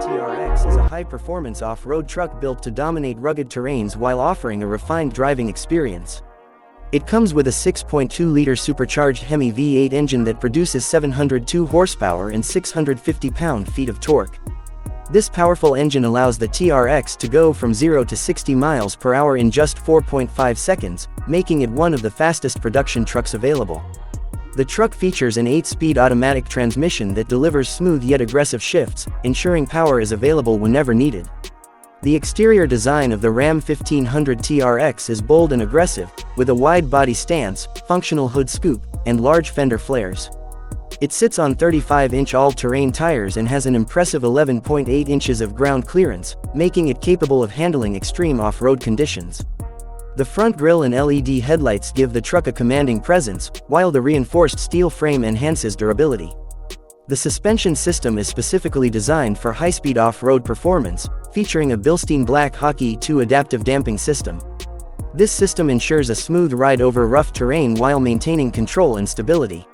TRX is a high-performance off-road truck built to dominate rugged terrains while offering a refined driving experience. It comes with a 6.2-liter supercharged HEMI V8 engine that produces 702 horsepower and 650 pound-feet of torque. This powerful engine allows the TRX to go from 0 to 60 miles per hour in just 4.5 seconds, making it one of the fastest production trucks available. The truck features an 8-speed automatic transmission that delivers smooth yet aggressive shifts, ensuring power is available whenever needed. The exterior design of the Ram 1500 TRX is bold and aggressive, with a wide body stance, functional hood scoop, and large fender flares. It sits on 35-inch all-terrain tires and has an impressive 11.8 inches of ground clearance, making it capable of handling extreme off-road conditions. The front grille and LED headlights give the truck a commanding presence, while the reinforced steel frame enhances durability. The suspension system is specifically designed for high-speed off-road performance, featuring a Bilstein Black Hockey E2 adaptive damping system. This system ensures a smooth ride over rough terrain while maintaining control and stability.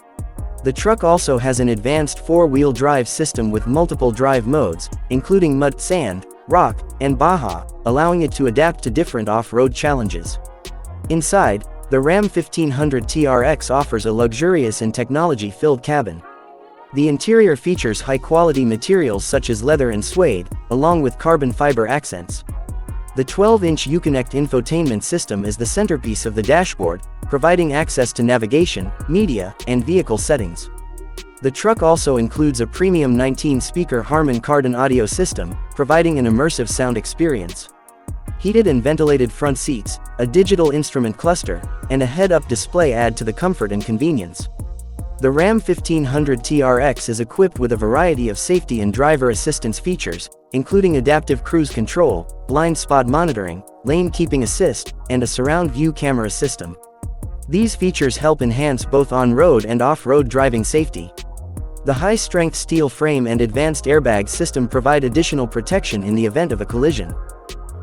The truck also has an advanced four-wheel drive system with multiple drive modes, including mud, sand, rock, and Baja, allowing it to adapt to different off-road challenges. Inside, the Ram 1500 TRX offers a luxurious and technology-filled cabin. The interior features high-quality materials such as leather and suede, along with carbon fiber accents. The 12-inch Uconnect infotainment system is the centerpiece of the dashboard, providing access to navigation, media, and vehicle settings. The truck also includes a premium 19-speaker Harman Kardon audio system, providing an immersive sound experience. Heated and ventilated front seats, a digital instrument cluster, and a head-up display add to the comfort and convenience. The Ram 1500 TRX is equipped with a variety of safety and driver assistance features, including adaptive cruise control, blind spot monitoring, lane keeping assist, and a surround view camera system. These features help enhance both on-road and off-road driving safety. The high-strength steel frame and advanced airbag system provide additional protection in the event of a collision.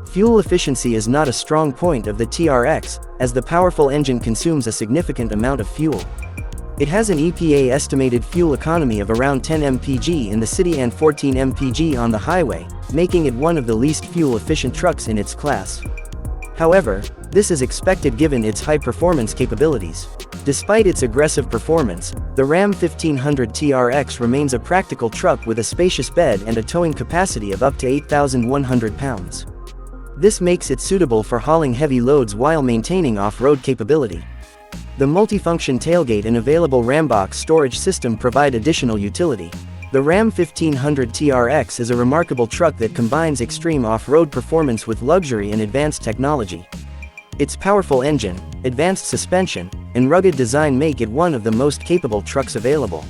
Fuel efficiency is not a strong point of the TRX, as the powerful engine consumes a significant amount of fuel. It has an EPA estimated fuel economy of around 10 mpg in the city and 14 mpg on the highway, making it one of the least fuel-efficient trucks in its class. However, this is expected given its high-performance capabilities. Despite its aggressive performance, the Ram 1500 TRX remains a practical truck with a spacious bed and a towing capacity of up to 8,100 pounds. This makes it suitable for hauling heavy loads while maintaining off-road capability. The multifunction tailgate and available Rambox storage system provide additional utility. The Ram 1500 TRX is a remarkable truck that combines extreme off-road performance with luxury and advanced technology. Its powerful engine, advanced suspension, and rugged design make it one of the most capable trucks available.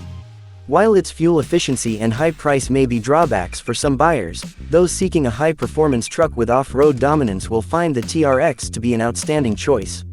While its fuel efficiency and high price may be drawbacks for some buyers, those seeking a high-performance truck with off-road dominance will find the TRX to be an outstanding choice.